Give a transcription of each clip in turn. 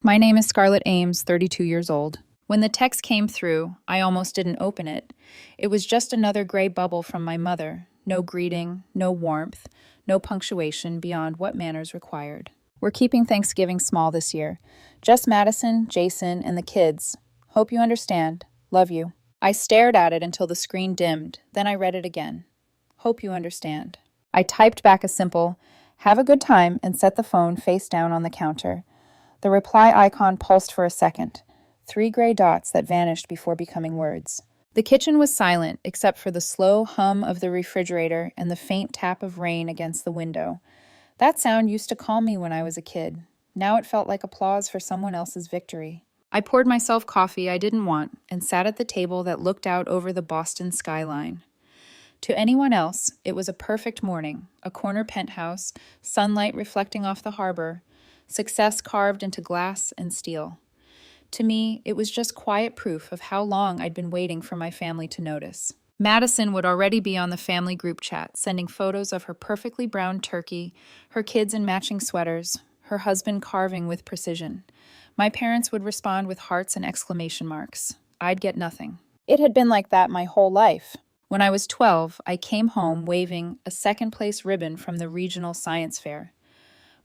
My name is Scarlet Ames, 32 years old. When the text came through, I almost didn't open it. It was just another gray bubble from my mother. No greeting, no warmth, no punctuation beyond what manners required. We're keeping Thanksgiving small this year. Just Madison, Jason, and the kids. Hope you understand. Love you. I stared at it until the screen dimmed. Then I read it again. Hope you understand. I typed back a simple, "Have a good time," and set the phone face down on the counter. The reply icon pulsed for a second, 3 gray dots that vanished before becoming words. The kitchen was silent, except for the slow hum of the refrigerator and the faint tap of rain against the window. That sound used to calm me when I was a kid. Now it felt like applause for someone else's victory. I poured myself coffee I didn't want and sat at the table that looked out over the Boston skyline. To anyone else, it was a perfect morning, a corner penthouse, sunlight reflecting off the harbor, success carved into glass and steel. To me, it was just quiet proof of how long I'd been waiting for my family to notice. Madison would already be on the family group chat, sending photos of her perfectly browned turkey, her kids in matching sweaters, her husband carving with precision. My parents would respond with hearts and exclamation marks. I'd get nothing. It had been like that my whole life. When I was 12, I came home waving a second-place ribbon from the regional science fair.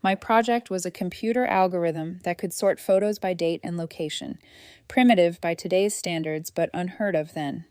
My project was a computer algorithm that could sort photos by date and location. Primitive by today's standards, but unheard of then.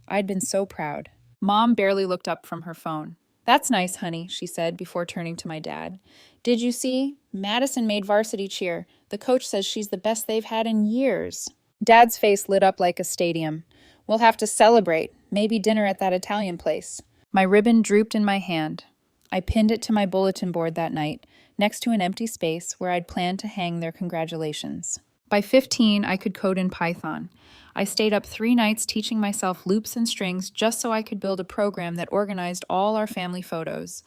I'd been so proud. Mom barely looked up from her phone. "That's nice, honey," she said before turning to my dad. "Did you see? Madison made varsity cheer. The coach says she's the best they've had in years." Dad's face lit up like a stadium. "We'll have to celebrate. Maybe dinner at that Italian place." My ribbon drooped in my hand. I pinned it to my bulletin board that night, next to an empty space where I'd planned to hang their congratulations. By 15, I could code in Python. I stayed up 3 nights teaching myself loops and strings just so I could build a program that organized all our family photos.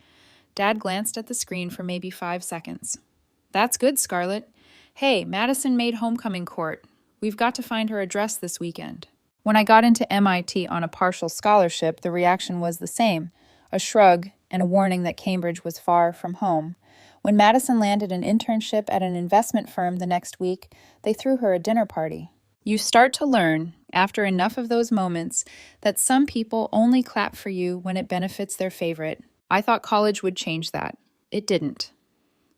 Dad glanced at the screen for maybe 5 seconds. "That's good, Scarlet. Hey, Madison made homecoming court. We've got to find her address this weekend." When I got into MIT on a partial scholarship, the reaction was the same, a shrug and a warning that Cambridge was far from home. When Madison landed an internship at an investment firm the next week, they threw her a dinner party. You start to learn, after enough of those moments, that some people only clap for you when it benefits their favorite. I thought college would change that. It didn't.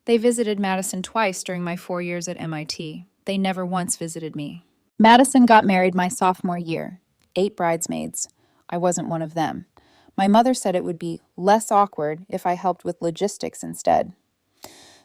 They visited Madison twice during my 4 years at MIT. They never once visited me. Madison got married my sophomore year. 8 bridesmaids. I wasn't one of them. My mother said it would be less awkward if I helped with logistics instead.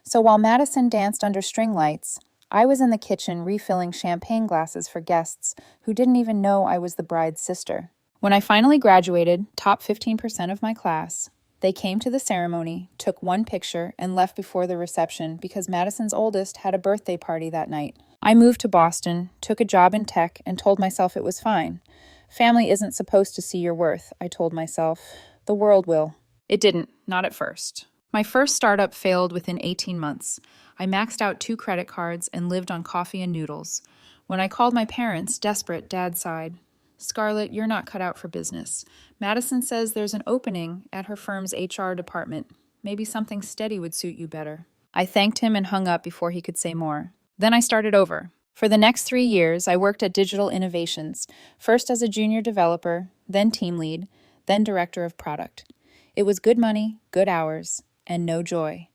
So while Madison danced under string lights, I was in the kitchen refilling champagne glasses for guests who didn't even know I was the bride's sister. When I finally graduated, top 15% of my class, they came to the ceremony, took 1 picture, and left before the reception because Madison's oldest had a birthday party that night. I moved to Boston, took a job in tech, and told myself it was fine. Family isn't supposed to see your worth, I told myself. The world will. It didn't, not at first. My first startup failed within 18 months. I maxed out 2 credit cards and lived on coffee and noodles. When I called my parents, desperate, Dad sighed. "Scarlett, you're not cut out for business. Madison says there's an opening at her firm's HR department. Maybe something steady would suit you better." I thanked him and hung up before he could say more. Then I started over. For the next 3 years, I worked at Digital Innovations, first as a junior developer, then team lead, then director of product. It was good money, good hours, and no joy.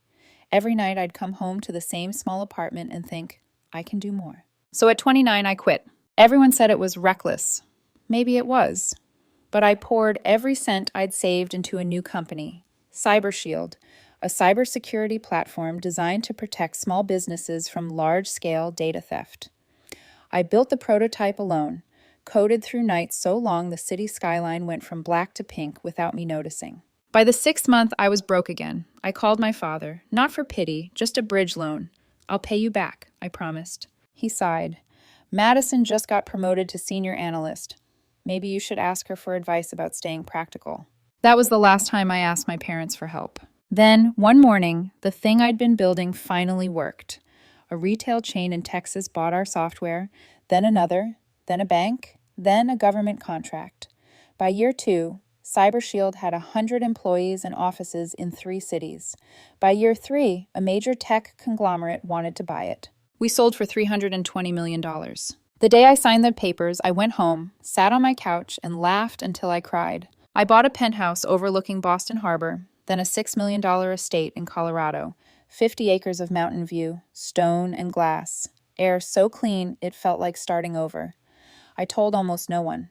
Every night I'd come home to the same small apartment and think, I can do more. So at 29, I quit. Everyone said it was reckless. Maybe it was. But I poured every cent I'd saved into a new company, CyberShield, a cybersecurity platform designed to protect small businesses from large-scale data theft. I built the prototype alone, coded through nights so long the city skyline went from black to pink without me noticing. By the 6th month, I was broke again. I called my father, not for pity, just a bridge loan. "I'll pay you back," I promised. He sighed. "Madison just got promoted to senior analyst. Maybe you should ask her for advice about staying practical." That was the last time I asked my parents for help. Then, one morning, the thing I'd been building finally worked. A retail chain in Texas bought our software, then another, then a bank, then a government contract. By year 2, CyberShield had 100 employees and offices in 3 cities. By year 3, a major tech conglomerate wanted to buy it. We sold for $320 million. The day I signed the papers, I went home, sat on my couch, and laughed until I cried. I bought a penthouse overlooking Boston Harbor, then a $6 million estate in Colorado, 50 acres of mountain view, stone and glass, air so clean it felt like starting over. I told almost no one.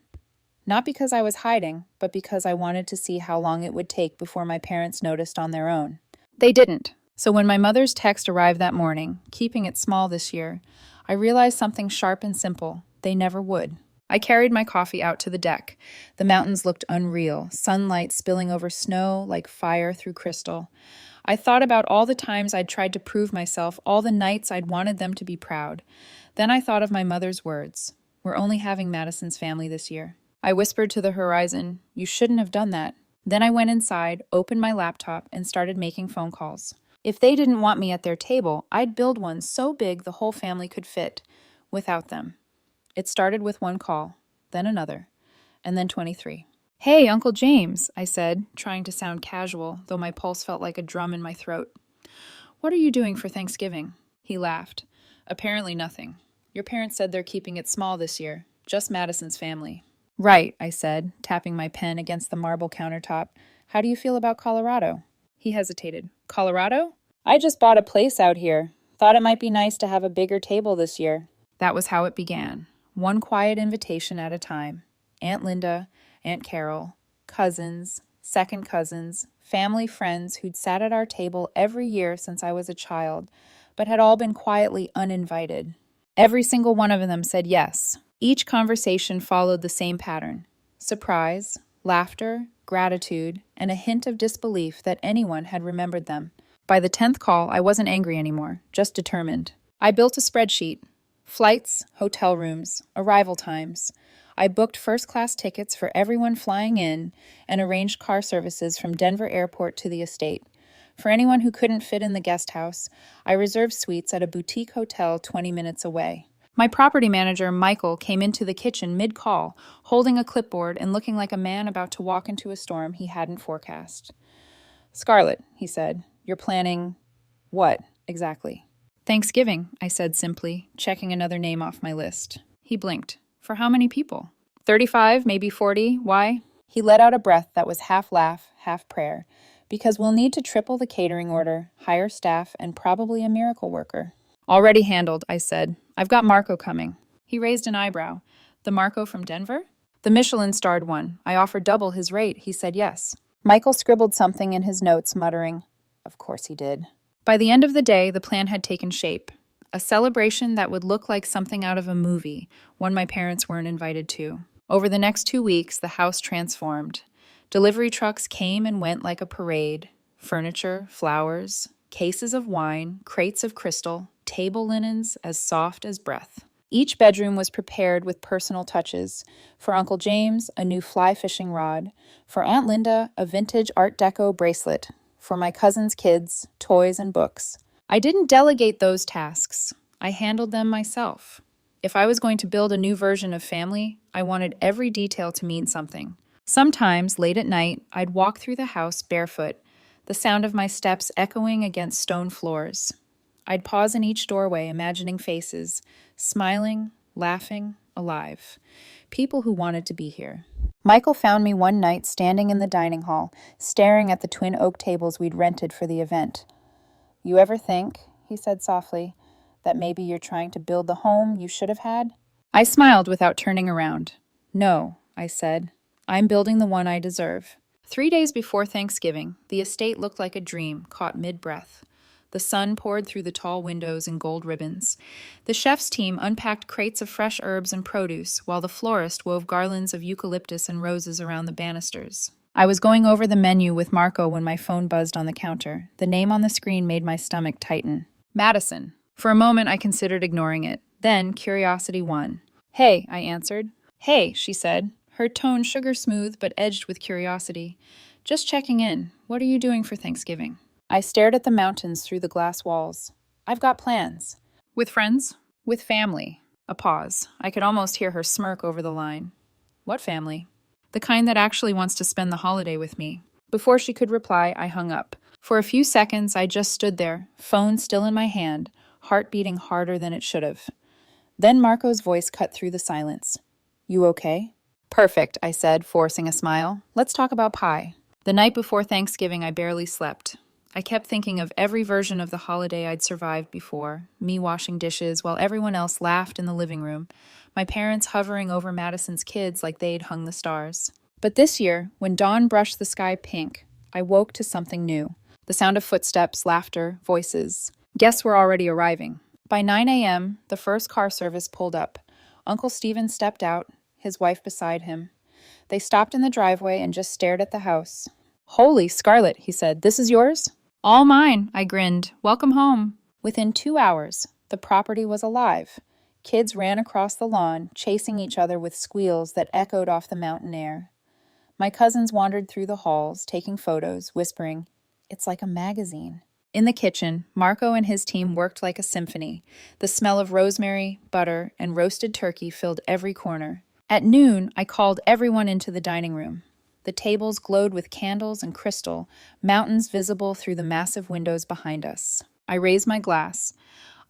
Not because I was hiding, but because I wanted to see how long it would take before my parents noticed on their own. They didn't. So when my mother's text arrived that morning, keeping it small this year, I realized something sharp and simple. They never would. I carried my coffee out to the deck. The mountains looked unreal, sunlight spilling over snow like fire through crystal. I thought about all the times I'd tried to prove myself, all the nights I'd wanted them to be proud. Then I thought of my mother's words. We're only having Madison's family this year. I whispered to the horizon, you shouldn't have done that. Then I went inside, opened my laptop, and started making phone calls. If they didn't want me at their table, I'd build one so big the whole family could fit, without them. It started with one call, then another, and then 23. Hey, Uncle James, I said, trying to sound casual, though my pulse felt like a drum in my throat. What are you doing for Thanksgiving? He laughed. Apparently nothing. Your parents said they're keeping it small this year, just Madison's family. Right, I said, tapping my pen against the marble countertop. How do you feel about Colorado? He hesitated. Colorado? I just bought a place out here. Thought it might be nice to have a bigger table this year. That was how it began. One quiet invitation at a time. Aunt Linda, Aunt Carol, cousins, second cousins, family friends who'd sat at our table every year since I was a child, but had all been quietly uninvited. Every single one of them said yes. Each conversation followed the same pattern: surprise, laughter, gratitude, and a hint of disbelief that anyone had remembered them. By the 10th call, I wasn't angry anymore, just determined. I built a spreadsheet. Flights, hotel rooms, arrival times. I booked first-class tickets for everyone flying in and arranged car services from Denver Airport to the estate. For anyone who couldn't fit in the guest house, I reserved suites at a boutique hotel 20 minutes away. My property manager, Michael, came into the kitchen mid-call, holding a clipboard and looking like a man about to walk into a storm he hadn't forecast. Scarlet, he said, you're planning what, exactly? Thanksgiving, I said simply, checking another name off my list. He blinked. For how many people? 35, maybe 40. Why? He let out a breath that was half laugh, half prayer. Because we'll need to triple the catering order, hire staff, and probably a miracle worker. Already handled, I said. I've got Marco coming. He raised an eyebrow. The Marco from Denver? The Michelin-starred one. I offered double his rate. He said yes. Michael scribbled something in his notes, muttering, of course he did. By the end of the day, the plan had taken shape. A celebration that would look like something out of a movie, one my parents weren't invited to. Over the next 2 weeks, the house transformed. Delivery trucks came and went like a parade. Furniture, flowers, cases of wine, crates of crystal, table linens as soft as breath. Each bedroom was prepared with personal touches. For Uncle James, a new fly fishing rod. For Aunt Linda, a vintage Art Deco bracelet. For my cousin's kids, toys and books. I didn't delegate those tasks. I handled them myself. If I was going to build a new version of family, I wanted every detail to mean something. Sometimes, late at night, I'd walk through the house barefoot, the sound of my steps echoing against stone floors. I'd pause in each doorway, imagining faces, smiling, laughing, alive. People who wanted to be here. Michael found me one night standing in the dining hall, staring at the twin oak tables we'd rented for the event. You ever think, he said softly, that maybe you're trying to build the home you should have had? I smiled without turning around. No, I said. I'm building the one I deserve. 3 days before Thanksgiving, the estate looked like a dream caught mid-breath. The sun poured through the tall windows in gold ribbons. The chef's team unpacked crates of fresh herbs and produce, while the florist wove garlands of eucalyptus and roses around the banisters. I was going over the menu with Marco when my phone buzzed on the counter. The name on the screen made my stomach tighten. Madison. For a moment, I considered ignoring it. Then, curiosity won. Hey, I answered. Hey, she said, her tone sugar smooth but edged with curiosity. Just checking in. What are you doing for Thanksgiving? I stared at the mountains through the glass walls. I've got plans. With friends? With family. A pause. I could almost hear her smirk over the line. What family? The kind that actually wants to spend the holiday with me. Before she could reply, I hung up. For a few seconds, I just stood there, phone still in my hand, heart beating harder than it should have. Then Marco's voice cut through the silence. You okay? Perfect, I said, forcing a smile. Let's talk about pie. The night before Thanksgiving, I barely slept. I kept thinking of every version of the holiday I'd survived before, me washing dishes while everyone else laughed in the living room, my parents hovering over Madison's kids like they'd hung the stars. But this year, when dawn brushed the sky pink, I woke to something new. The sound of footsteps, laughter, voices. Guests were already arriving. By 9 a.m., the first car service pulled up. Uncle Stephen stepped out, his wife beside him. They stopped in the driveway and just stared at the house. Holy Scarlet, he said, this is yours? All mine, I grinned. Welcome home. Within 2 hours, the property was alive. Kids ran across the lawn, chasing each other with squeals that echoed off the mountain air. My cousins wandered through the halls, taking photos, whispering, "It's like a magazine." In the kitchen, Marco and his team worked like a symphony. The smell of rosemary, butter, and roasted turkey filled every corner. At noon, I called everyone into the dining room. The tables glowed with candles and crystal, mountains visible through the massive windows behind us. I raised my glass.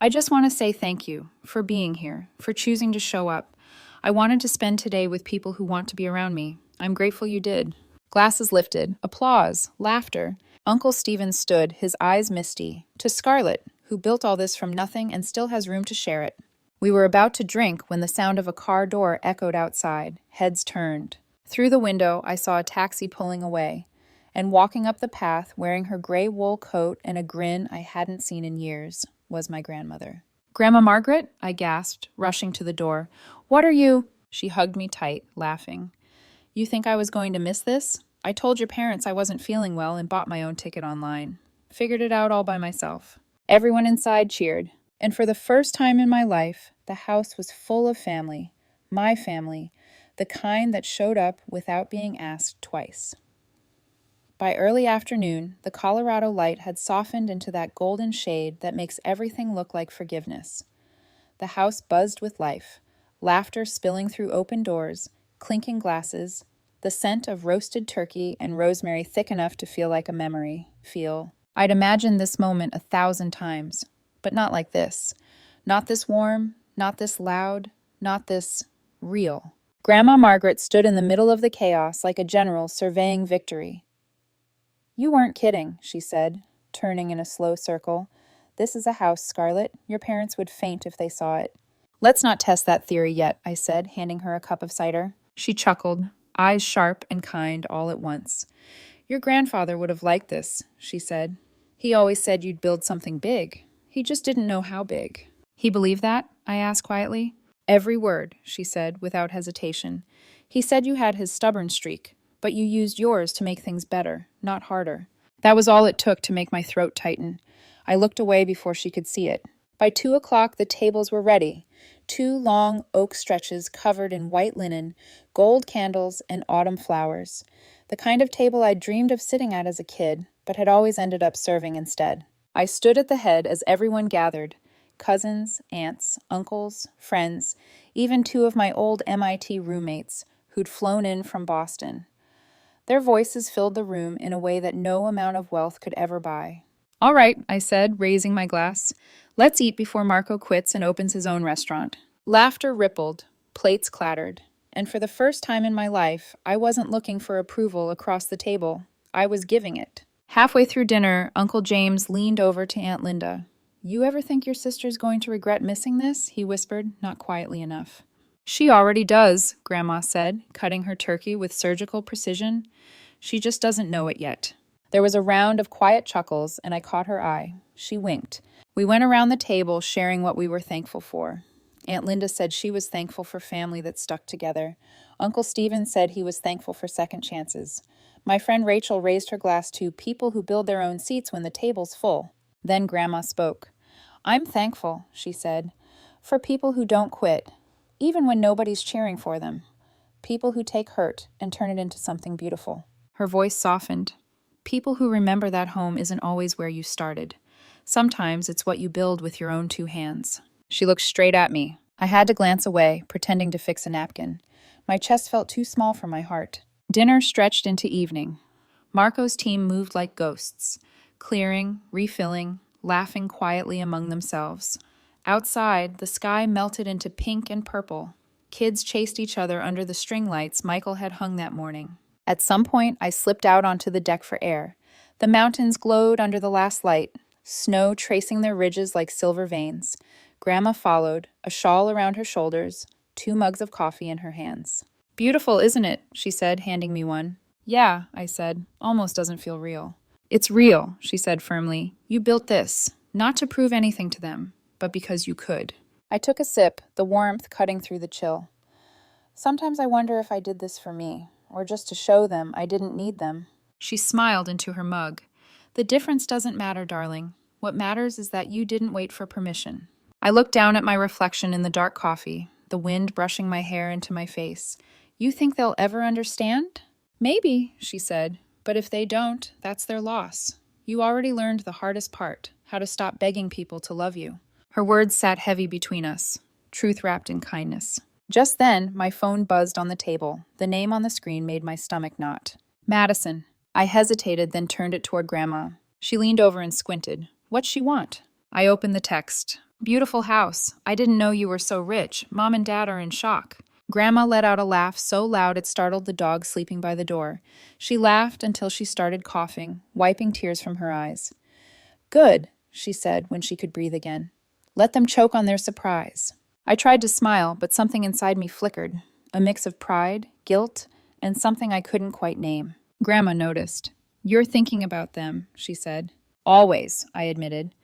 I just want to say thank you for being here, for choosing to show up. I wanted to spend today with people who want to be around me. I'm grateful you did. Glasses lifted, applause, laughter. Uncle Stephen stood, his eyes misty, to Scarlet, who built all this from nothing and still has room to share it. We were about to drink when the sound of a car door echoed outside. Heads turned. Through the window, I saw a taxi pulling away, and walking up the path, wearing her gray wool coat and a grin I hadn't seen in years, was my grandmother. Grandma Margaret? I gasped, rushing to the door. What are you? She hugged me tight, laughing. You think I was going to miss this? I told your parents I wasn't feeling well and bought my own ticket online. Figured it out all by myself. Everyone inside cheered, and for the first time in my life, the house was full of family. My family. The kind that showed up without being asked twice. By early afternoon, the Colorado light had softened into that golden shade that makes everything look like forgiveness. The house buzzed with life, laughter spilling through open doors, clinking glasses, the scent of roasted turkey and rosemary thick enough to feel like a memory. I'd imagined this moment 1,000 times, but not like this. Not this warm, not this loud, not this real. Grandma Margaret stood in the middle of the chaos like a general surveying victory. You weren't kidding, she said, turning in a slow circle. This is a house, Scarlet. Your parents would faint if they saw it. Let's not test that theory yet, I said, handing her a cup of cider. She chuckled, eyes sharp and kind all at once. Your grandfather would have liked this, she said. He always said you'd build something big. He just didn't know how big. He believed that? I asked quietly. Every word, she said, without hesitation. He said you had his stubborn streak, but you used yours to make things better, not harder. That was all it took to make my throat tighten. I looked away before she could see it. By 2 o'clock, the tables were ready. 2 long oak stretches covered in white linen, gold candles, and autumn flowers. The kind of table I'd dreamed of sitting at as a kid, but had always ended up serving instead. I stood at the head as everyone gathered. Cousins, aunts, uncles, friends, even 2 of my old MIT roommates who'd flown in from Boston. Their voices filled the room in a way that no amount of wealth could ever buy. All right, I said, raising my glass. Let's eat before Marco quits and opens his own restaurant. Laughter rippled, plates clattered, and for the first time in my life, I wasn't looking for approval across the table. I was giving it. Halfway through dinner, Uncle James leaned over to Aunt Linda. You ever think your sister's going to regret missing this? He whispered, not quietly enough. She already does, Grandma said, cutting her turkey with surgical precision. She just doesn't know it yet. There was a round of quiet chuckles, and I caught her eye. She winked. We went around the table, sharing what we were thankful for. Aunt Linda said she was thankful for family that stuck together. Uncle Stephen said he was thankful for second chances. My friend Rachel raised her glass to people who build their own seats when the table's full. Then Grandma spoke. I'm thankful, she said, for people who don't quit, even when nobody's cheering for them. People who take hurt and turn it into something beautiful. Her voice softened. People who remember that home isn't always where you started. Sometimes it's what you build with your own 2 hands. She looked straight at me. I had to glance away, pretending to fix a napkin. My chest felt too small for my heart. Dinner stretched into evening. Marco's team moved like ghosts, clearing, refilling, laughing quietly among themselves. Outside, the sky melted into pink and purple. Kids chased each other under the string lights Michael had hung that morning. At some point, I slipped out onto the deck for air. The mountains glowed under the last light, snow tracing their ridges like silver veins. Grandma followed, a shawl around her shoulders, 2 mugs of coffee in her hands. "Beautiful, isn't it?" she said, handing me one. "Yeah," I said. "Almost doesn't feel real." "It's real," she said firmly. "You built this, not to prove anything to them, but because you could." I took a sip, the warmth cutting through the chill. Sometimes I wonder if I did this for me, or just to show them I didn't need them. She smiled into her mug. "The difference doesn't matter, darling. What matters is that you didn't wait for permission." I looked down at my reflection in the dark coffee, the wind brushing my hair into my face. "You think they'll ever understand?" "Maybe," she said, "but if they don't, that's their loss. You already learned the hardest part, how to stop begging people to love you." Her words sat heavy between us, truth wrapped in kindness. Just then, my phone buzzed on the table. The name on the screen made my stomach knot. "Madison." I hesitated, then turned it toward Grandma. She leaned over and squinted. "What's she want?" I opened the text. "Beautiful house. I didn't know you were so rich. Mom and Dad are in shock." Grandma let out a laugh so loud it startled the dog sleeping by the door. She laughed until she started coughing, wiping tears from her eyes. "Good," she said when she could breathe again. "Let them choke on their surprise." I tried to smile, but something inside me flickered, a mix of pride, guilt, and something I couldn't quite name. Grandma noticed. "You're thinking about them," she said. "Always," I admitted.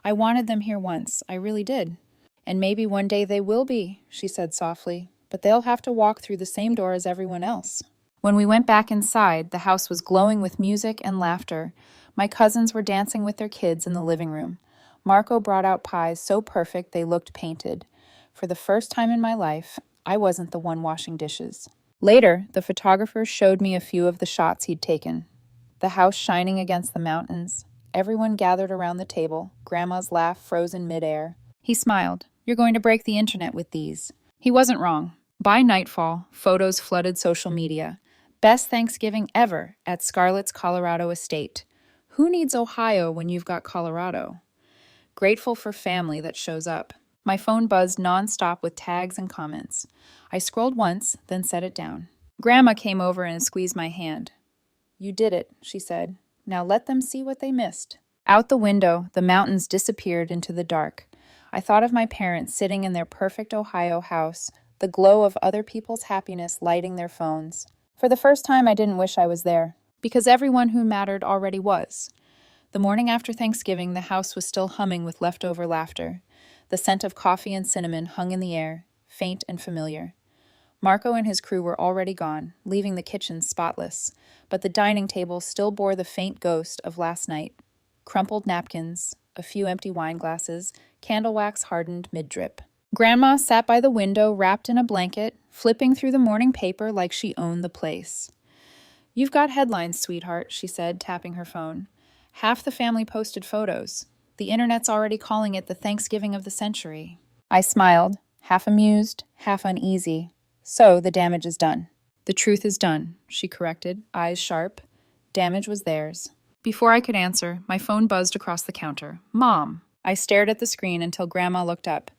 "I wanted them here once, I really did. And maybe one day they will be," she said softly, "but they'll have to walk through the same door as everyone else." When we went back inside, the house was glowing with music and laughter. My cousins were dancing with their kids in the living room. Marco brought out pies so perfect they looked painted. For the first time in my life, I wasn't the one washing dishes. Later, the photographer showed me a few of the shots he'd taken. The house shining against the mountains, everyone gathered around the table, Grandma's laugh frozen midair. He smiled. "You're going to break the internet with these." He wasn't wrong. By nightfall, photos flooded social media. Best Thanksgiving ever at Scarlet's Colorado estate. Who needs Ohio when you've got Colorado? Grateful for family that shows up. My phone buzzed nonstop with tags and comments. I scrolled once, then set it down. Grandma came over and squeezed my hand. "You did it," she said. "Now let them see what they missed." Out the window, the mountains disappeared into the dark. I thought of my parents sitting in their perfect Ohio house, the glow of other people's happiness lighting their phones. For the first time, I didn't wish I was there, because everyone who mattered already was. The morning after Thanksgiving, the house was still humming with leftover laughter. The scent of coffee and cinnamon hung in the air, faint and familiar. Marco and his crew were already gone, leaving the kitchen spotless, but the dining table still bore the faint ghost of last night. Crumpled napkins, a few empty wine glasses, candle wax hardened mid-drip. Grandma sat by the window wrapped in a blanket, flipping through the morning paper like she owned the place. "You've got headlines, sweetheart," she said, tapping her phone. "Half the family posted photos. The internet's already calling it the Thanksgiving of the century." I smiled, half amused, half uneasy. "So the damage is done." "The truth is done," she corrected, eyes sharp. Damage was theirs. Before I could answer, my phone buzzed across the counter. "Mom!" I stared at the screen until Grandma looked up.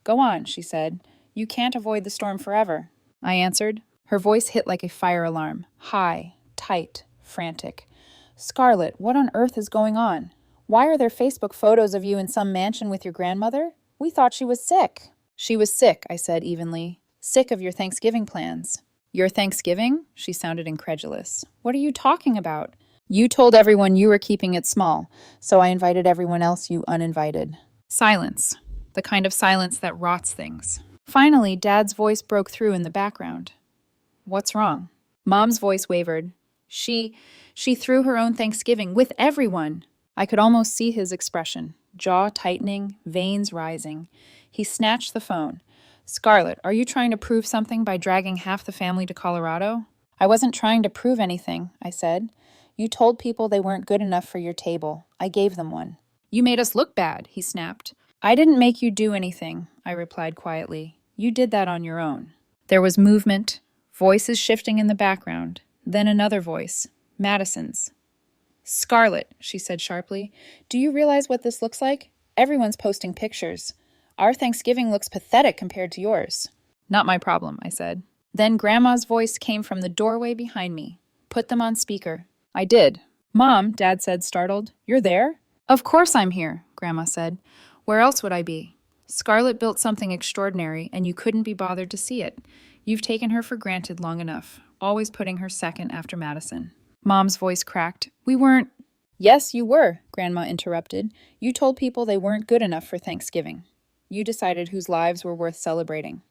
"Go on," she said. "You can't avoid the storm forever." I answered. Her voice hit like a fire alarm. High, tight, frantic. "Scarlet, what on earth is going on? Why are there Facebook photos of you in some mansion with your grandmother? We thought she was sick." "She was sick," I said evenly. "Sick of your Thanksgiving plans." "Your Thanksgiving?" She sounded incredulous. "What are you talking about?" "You told everyone you were keeping it small, so I invited everyone else you uninvited." Silence. The kind of silence that rots things. Finally, Dad's voice broke through in the background. "What's wrong?" Mom's voice wavered. She threw her own Thanksgiving with everyone." I could almost see his expression, jaw tightening, veins rising. He snatched the phone. "Scarlet, are you trying to prove something by dragging half the family to Colorado?" "I wasn't trying to prove anything," I said. "You told people they weren't good enough for your table. I gave them one." "You made us look bad," he snapped. "I didn't make you do anything," I replied quietly. "You did that on your own." There was movement, voices shifting in the background, then another voice, Madison's. Scarlet, she said sharply, do you realize what this looks like? Everyone's posting pictures. Our Thanksgiving looks pathetic compared to yours. Not my problem, I said. Then Grandma's voice came from the doorway behind me. Put them on speaker. I did. Mom, Dad said, startled. You're there? Of course I'm here, Grandma said. Where else would I be? Scarlet built something extraordinary, and you couldn't be bothered to see it. You've taken her for granted long enough, always putting her second after Madison. Mom's voice cracked. We weren't. Yes, you were, Grandma interrupted. You told people they weren't good enough for Thanksgiving. You decided whose lives were worth celebrating.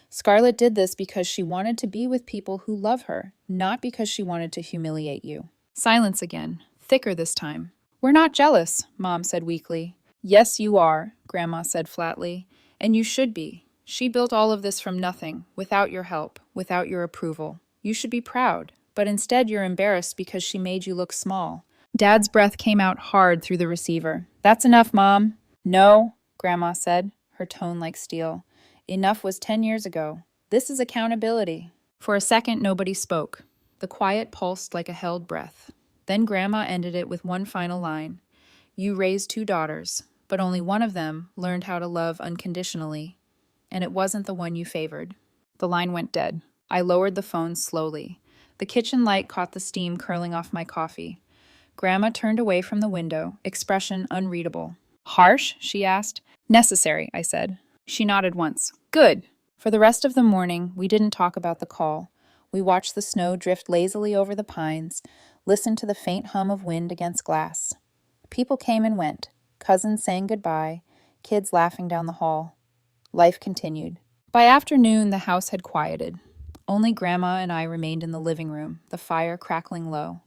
Scarlet did this because she wanted to be with people who love her, not because she wanted to humiliate you. Silence again, thicker this time. We're not jealous, Mom said weakly. Yes, you are, Grandma said flatly. And you should be. She built all of this from nothing, without your help, without your approval. You should be proud, but instead you're embarrassed because she made you look small. Dad's breath came out hard through the receiver. That's enough, Mom. No, Grandma said, her tone like steel. Enough was 10 years ago. This is accountability. For a second, nobody spoke. The quiet pulsed like a held breath. Then Grandma ended it with one final line. You raised 2 daughters, but only one of them learned how to love unconditionally, and it wasn't the one you favored. The line went dead. I lowered the phone slowly. The kitchen light caught the steam curling off my coffee. Grandma turned away from the window, expression unreadable. Harsh? She asked. Necessary, I said. She nodded once. Good. For the rest of the morning, we didn't talk about the call. We watched the snow drift lazily over the pines, listened to the faint hum of wind against glass. People came and went. Cousins saying goodbye, kids laughing down the hall. Life continued. By afternoon, the house had quieted. Only Grandma and I remained in the living room, the fire crackling low.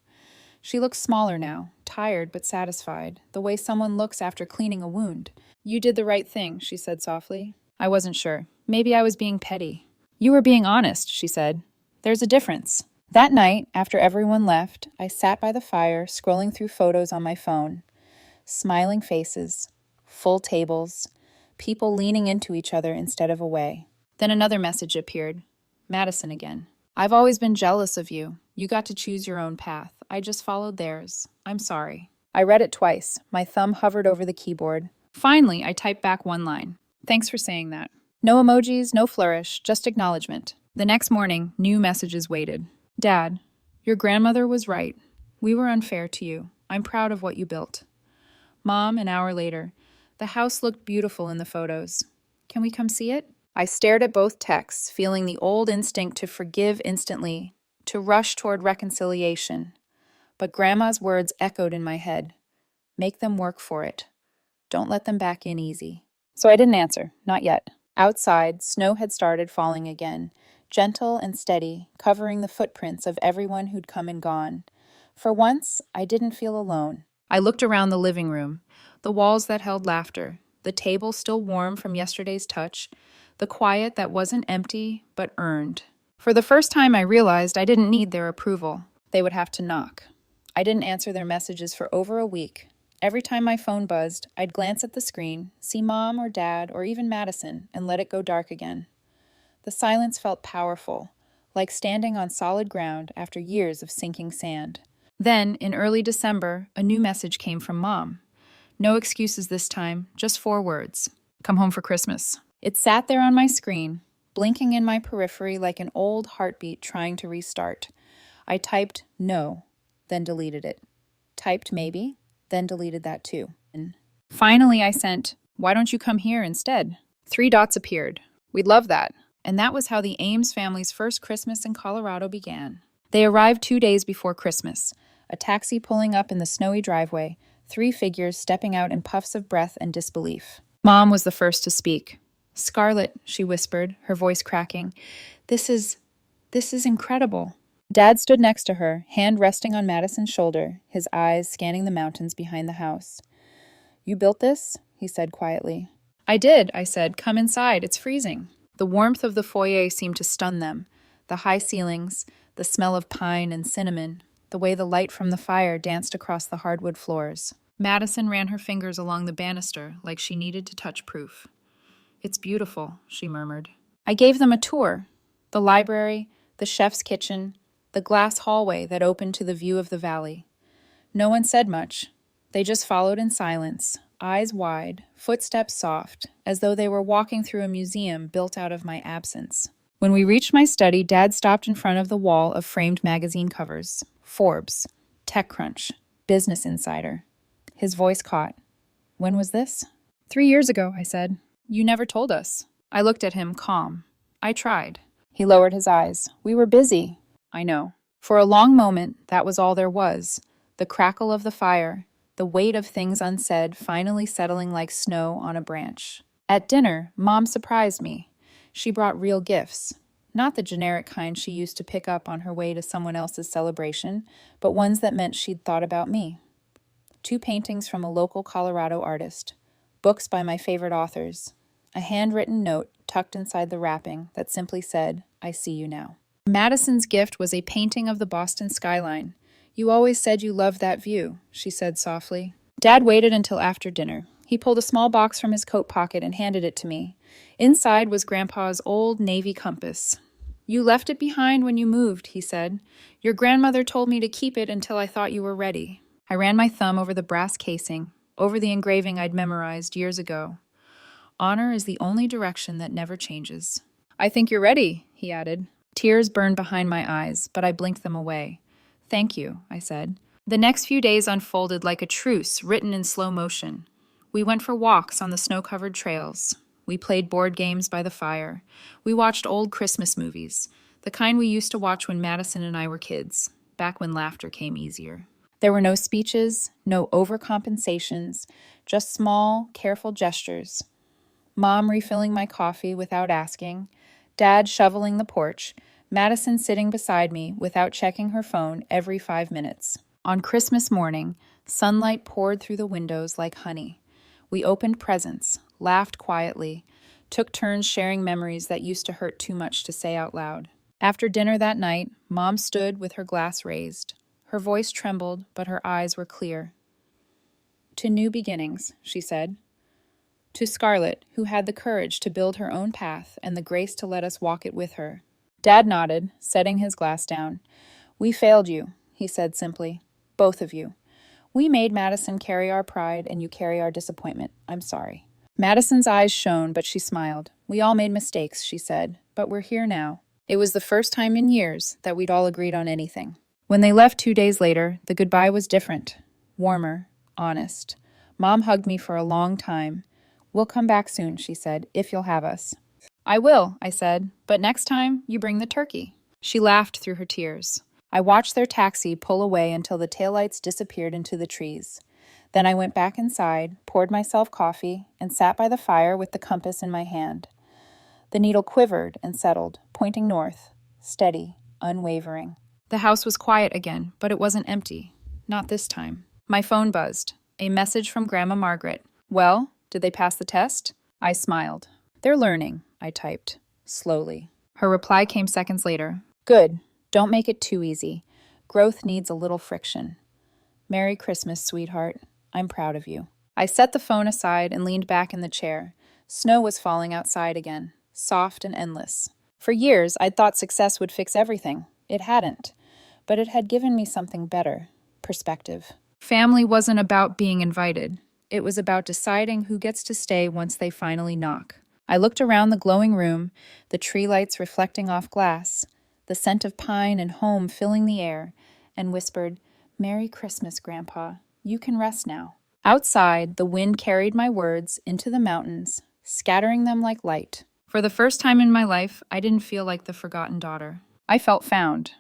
She looked smaller now, tired but satisfied, the way someone looks after cleaning a wound. You did the right thing, she said softly. I wasn't sure. Maybe I was being petty. You were being honest, she said. There's a difference. That night, after everyone left, I sat by the fire, scrolling through photos on my phone. Smiling faces, full tables, people leaning into each other instead of away. Then another message appeared. Madison again. I've always been jealous of you. You got to choose your own path. I just followed theirs. I'm sorry. I read it twice. My thumb hovered over the keyboard. Finally, I typed back one line. Thanks for saying that. No emojis, no flourish, just acknowledgement. The next morning, new messages waited. Dad, your grandmother was right. We were unfair to you. I'm proud of what you built. Mom, an hour later. The house looked beautiful in the photos. Can we come see it? I stared at both texts, feeling the old instinct to forgive instantly, to rush toward reconciliation. But Grandma's words echoed in my head. Make them work for it. Don't let them back in easy. So I didn't answer, not yet. Outside, snow had started falling again, gentle and steady, covering the footprints of everyone who'd come and gone. For once, I didn't feel alone. I looked around the living room, the walls that held laughter, the table still warm from yesterday's touch, the quiet that wasn't empty, but earned. For the first time, I realized I didn't need their approval. They would have to knock. I didn't answer their messages for over a week. Every time my phone buzzed, I'd glance at the screen, see Mom or Dad or even Madison, and let it go dark again. The silence felt powerful, like standing on solid ground after years of sinking sand. Then, in early December, a new message came from Mom. No excuses this time, just 4 words. Come home for Christmas. It sat there on my screen, blinking in my periphery like an old heartbeat trying to restart. I typed no, then deleted it. Typed maybe, then deleted that too. And finally, I sent, why don't you come here instead? 3 dots appeared. We'd love that. And that was how the Ames family's first Christmas in Colorado began. They arrived 2 days before Christmas, a taxi pulling up in the snowy driveway, 3 figures stepping out in puffs of breath and disbelief. Mom was the first to speak. Scarlet, she whispered, her voice cracking. This is incredible. Dad stood next to her, hand resting on Madison's shoulder, his eyes scanning the mountains behind the house. You built this? He said quietly. I did, I said. Come inside. It's freezing. The warmth of the foyer seemed to stun them. The high ceilings, the smell of pine and cinnamon, the way the light from the fire danced across the hardwood floors. Madison ran her fingers along the banister like she needed to touch proof. It's beautiful, she murmured. I gave them a tour. The library, the chef's kitchen, the glass hallway that opened to the view of the valley. No one said much. They just followed in silence, eyes wide, footsteps soft, as though they were walking through a museum built out of my absence. When we reached my study, Dad stopped in front of the wall of framed magazine covers. Forbes, TechCrunch, Business Insider. His voice caught. When was this? 3 years ago, I said. You never told us. I looked at him, calm. I tried. He lowered his eyes. We were busy. I know. For a long moment, that was all there was. The crackle of the fire, the weight of things unsaid finally settling like snow on a branch. At dinner, Mom surprised me. She brought real gifts. Not the generic kind she used to pick up on her way to someone else's celebration, but ones that meant she'd thought about me. 2 paintings from a local Colorado artist. Books by my favorite authors. A handwritten note tucked inside the wrapping that simply said, I see you now. Madison's gift was a painting of the Boston skyline. You always said you loved that view, she said softly. Dad waited until after dinner. He pulled a small box from his coat pocket and handed it to me. Inside was Grandpa's old Navy compass. You left it behind when you moved, he said. Your grandmother told me to keep it until I thought you were ready. I ran my thumb over the brass casing, over the engraving I'd memorized years ago. Honor is the only direction that never changes. I think you're ready, he added. Tears burned behind my eyes, but I blinked them away. Thank you, I said. The next few days unfolded like a truce written in slow motion. We went for walks on the snow-covered trails. We played board games by the fire. We watched old Christmas movies, the kind we used to watch when Madison and I were kids, back when laughter came easier. There were no speeches, no overcompensations, just small, careful gestures. Mom refilling my coffee without asking, Dad shoveling the porch, Madison sitting beside me without checking her phone every 5 minutes. On Christmas morning, sunlight poured through the windows like honey. We opened presents, laughed quietly, took turns sharing memories that used to hurt too much to say out loud. After dinner that night, Mom stood with her glass raised. Her voice trembled, but her eyes were clear. To new beginnings, she said. To Scarlet, who had the courage to build her own path and the grace to let us walk it with her. Dad nodded, setting his glass down. We failed you, he said simply. Both of you. We made Madison carry our pride and you carry our disappointment. I'm sorry. Madison's eyes shone, but she smiled. We all made mistakes, she said, but we're here now. It was the first time in years that we'd all agreed on anything. When they left 2 days later, the goodbye was different, warmer, honest. Mom hugged me for a long time. We'll come back soon, she said, if you'll have us. I will, I said, but next time you bring the turkey. She laughed through her tears. I watched their taxi pull away until the taillights disappeared into the trees. Then I went back inside, poured myself coffee, and sat by the fire with the compass in my hand. The needle quivered and settled, pointing north, steady, unwavering. The house was quiet again, but it wasn't empty. Not this time. My phone buzzed. A message from Grandma Margaret. Well, did they pass the test? I smiled. They're learning, I typed, slowly. Her reply came seconds later. Good. Don't make it too easy. Growth needs a little friction. Merry Christmas, sweetheart. I'm proud of you. I set the phone aside and leaned back in the chair. Snow was falling outside again, soft and endless. For years, I'd thought success would fix everything. It hadn't. But it had given me something better. Perspective. Family wasn't about being invited. It was about deciding who gets to stay once they finally knock. I looked around the glowing room, the tree lights reflecting off glass, the scent of pine and home filling the air, and whispered, Merry Christmas, Grandpa. You can rest now. Outside, the wind carried my words into the mountains, scattering them like light. For the first time in my life, I didn't feel like the forgotten daughter. I felt found.